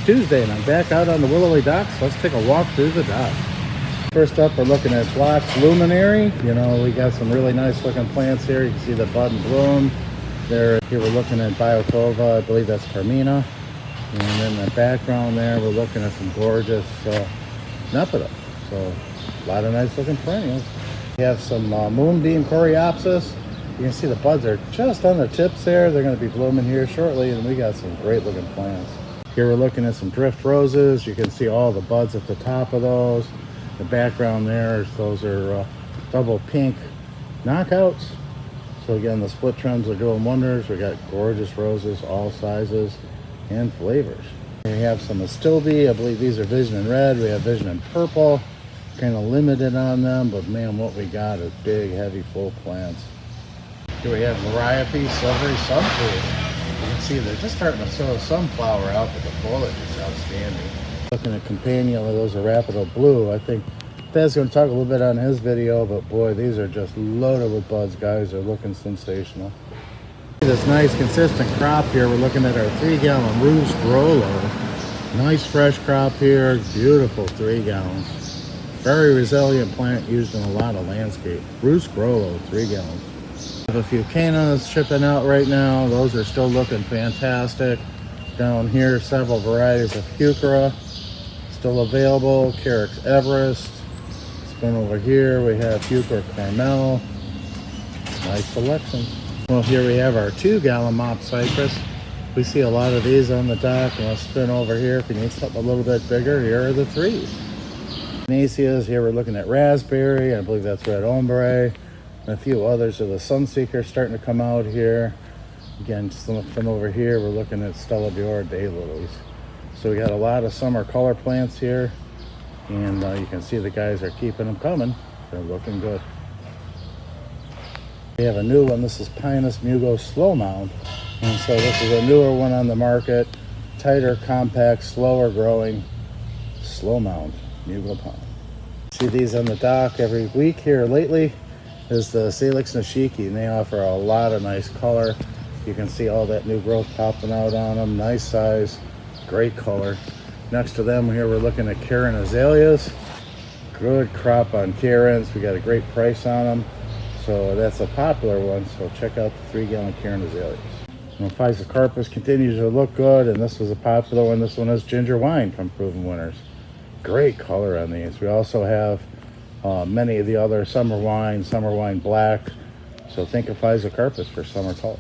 Tuesday and I'm back out on the Willoway docks. Let's take a walk through the dock. First up, we're looking at Block's Luminary. You know, we got some really nice looking plants here. You can see the bud and bloom. Here we're looking at Biotova. I believe that's Carmina. And in the background there, we're looking at some gorgeous Nepeta. So a lot of nice looking perennials. We have some Moonbeam Coreopsis. You can see the buds are just on the tips there. They're going to be blooming here shortly, and we got some great looking plants. Here we're looking at some drift roses. You can see all the buds at the top of those. The background there, those are double pink knockouts. So again, the split trims are doing wonders. We got gorgeous roses, all sizes and flavors. We have some Astilbe. I believe these are Vision in red. We have Vision in purple. Kind of limited on them, but man, what we got is big, heavy, full plants. Here we have Liriope Silvery Sunproof. You can see they're just starting to show sunflower out, but the foliage is outstanding. Looking at Campanula, those are Rapido Blue. I think Thad's going to talk a little bit on his video, but boy, these are just loaded with buds, guys. They're looking sensational. This nice consistent crop here. We're looking at our 3-gallon Ruse Grollo. Nice fresh crop here. Beautiful 3 gallons. Very resilient plant used in a lot of landscape. Ruse Grollo, 3 gallons. We have a few Canas shipping out right now. Those are still looking fantastic. Down here, several varieties of Heuchera still available. Carex Everest. Spin over here, we have Heuchera Carmel. Nice selection. Well, here we have our 2-gallon Mop Cypress. We see a lot of these on the dock. And we'll spin over here. If you need something a little bit bigger, here are the 3s. Naceas, here we're looking at Raspberry. I believe that's Red Ombre. And a few others of the Sunseeker starting to come out here. Again, something over here, we're looking at Stella Dior Daylilies. So we got a lot of summer color plants here. And you can see the guys are keeping them coming. They're looking good. We have a new one. This is Pinus Mugo Slow Mound. And so this is a newer one on the market. Tighter, compact, slower growing slow mound Mugo Pine. See these on the dock every week here lately. Is the Salix Nishiki, and they offer a lot of nice color. You can see all that new growth popping out on them. Nice size, great color. Next to them here, we're looking at Karen Azaleas. Good crop on Karens. We got a great price on them. So that's a popular one. So check out the 3-gallon Karen Azaleas. Physocarpus continues to look good, and this was a popular one. This one is Ginger Wine from Proven Winners. Great color on these. We also have many of the other Summer Wine Black. So think of Physocarpus for summer color.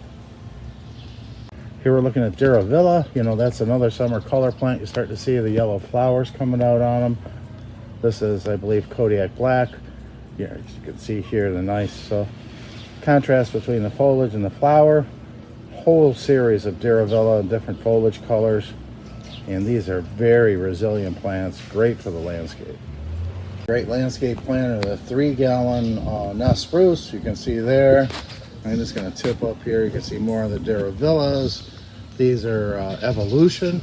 Here we're looking at Duravilla. You know, that's another summer color plant. You start to see the yellow flowers coming out on them. This is, I believe, Kodiak Black. Yeah, as you can see here, the nice contrast between the foliage and the flower. Whole series of Duravilla in different foliage colors. And these are very resilient plants. Great for the landscape. Great landscape plant are the 3-gallon Nest Spruce. You can see there. I'm just going to tip up here. You can see more of the Duravillas. These are Evolution.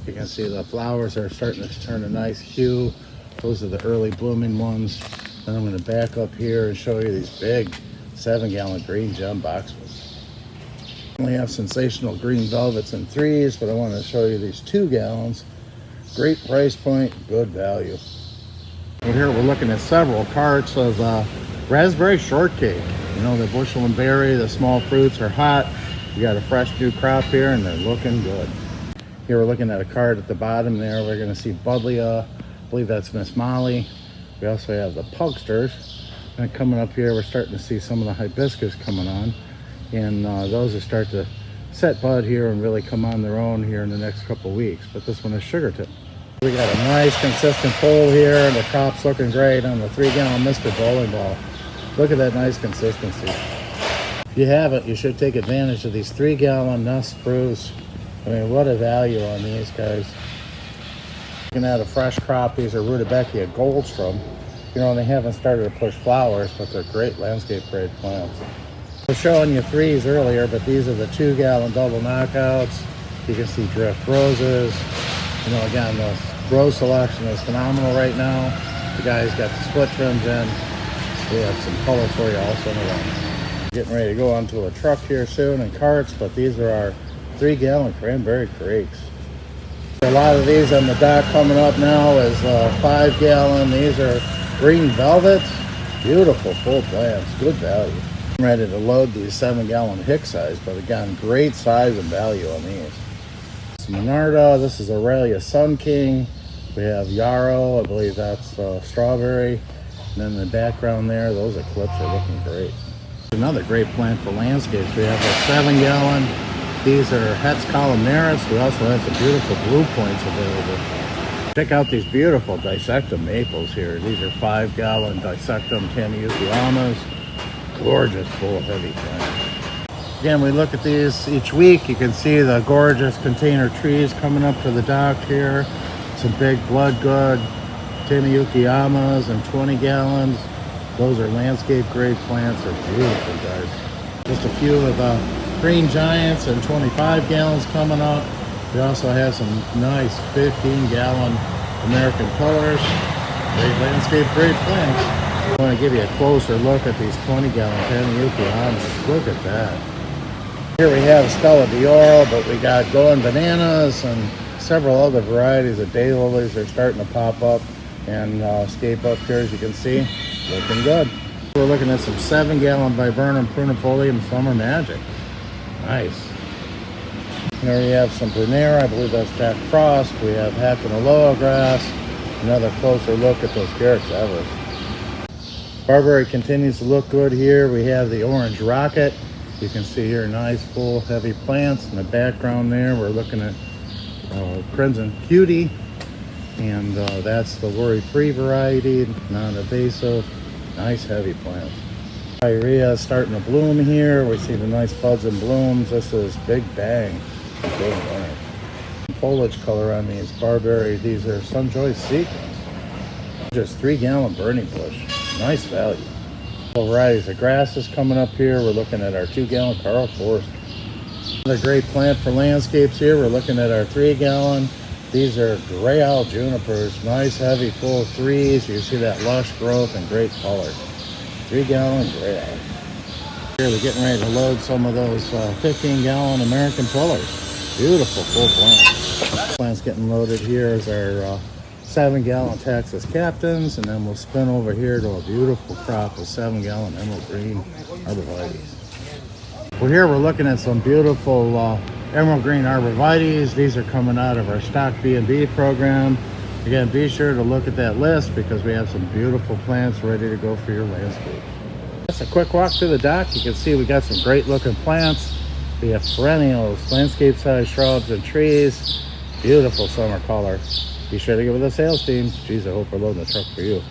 You can see the flowers are starting to turn a nice hue. Those are the early blooming ones. Then I'm going to back up here and show you these big 7-gallon Green Gem Boxwoods. We have sensational green velvets in 3s, but I want to show you these 2 gallons. Great price point, good value. Here we're looking at several carts of raspberry shortcake. You know, the bushel and berry, the small fruits are hot. We got a fresh new crop here and they're looking good. Here we're looking at a cart at the bottom there. We're going to see Buddleia. I believe that's Miss Molly. We also have the Pugsters. And coming up here, we're starting to see some of the hibiscus coming on. And those will start to set bud here and really come on their own here in the next couple of weeks. But this one is Sugar Tip. We got a nice consistent pull here, and the crop's looking great on the 3-gallon Mr. Bowling Ball. Look at that nice consistency. If you haven't, you should take advantage of these 3-gallon Nest Spruce. I mean, what a value on these guys. Looking at a fresh crop, these are Rudbeckia Goldstrom. You know, they haven't started to push flowers, but they're great landscape grade plants. I was showing you 3s earlier, but these are the 2-gallon double knockouts. You can see drift roses. You know, again, the rose selection is phenomenal right now. The guys got the split trims in. We have some color for you also in the run. Getting ready to go onto a truck here soon in carts, but these are our 3-gallon cranberry crates. A lot of these on the dock coming up now is 5 gallon. These are green velvets. Beautiful full plants, good value. I'm ready to load these 7 gallon hick size, but again, great size and value on these. Monarda, this is Aurelia Sun King. We have Yarrow, I believe that's strawberry. And then in the background there, those eclipse are looking great. Another great plant for landscapes. We have a 7 gallon. These are Hetz columnaris. We also have some beautiful blue points available. Check out these beautiful dissectum maples here. These are 5 gallon dissectum Taniyukiyamas. Gorgeous, full, heavy plants. Again, we look at these each week. You can see the gorgeous container trees coming up to the dock here. Some big blood good Taniyukiyamas and 20 gallons. Those are landscape grade plants. They're beautiful, guys. Just a few of the green giants and 25 gallons coming up. We also have some nice 15 gallon American pillars. Great landscape, great plants. I want to give you a closer look at these 20 gallon Taniyukiyamas. Look at that. Here we have Stella d'Oro, but we got golden bananas and several other varieties of daylilies are starting to pop up and escape up here, as you can see. Looking good. We're looking at some 7 gallon viburnum prunifolium summer magic. Nice. Here we have some Brunera, I believe that's Jack Frost. We have Hackanoa grass. Another closer look at those Garrett's Evers. Barberry continues to look good here. We have the orange rocket. You can see here nice, full, heavy plants. In the background there, we're looking at Crimson Cutie. And that's the worry-free variety, non-invasive, nice, heavy plants. Iria is starting to bloom here. We see the nice buds and blooms. This is Big Bang. Foliage color on these barberry. These are Sunjoy sequins. Just 3 gallon burning bush. Nice value. Varieties of grasses coming up here. We're looking at our 2 gallon Carl Forster. Another great plant for landscapes here. We're looking at our 3 gallon. These are gray owl junipers. Nice, heavy, full threes. You can see that lush growth and great color. 3 gallon gray owl. Here we're getting ready to load some of those 15 gallon American pillars. Beautiful full plants. Plants getting loaded here is our 7 gallon Texas Captains, and then we'll spin over here to a beautiful crop of 7 gallon emerald green arborvitaes. Well, here we're looking at some beautiful emerald green arborvitaes. These are coming out of our stock B&B program. Again, be sure to look at that list because we have some beautiful plants ready to go for your landscape. Just a quick walk through the dock. You can see we got some great looking plants. We have perennials, landscape size shrubs and trees. Beautiful summer color. Be sure to get with the sales team. Geez, I hope we're loading the truck for you.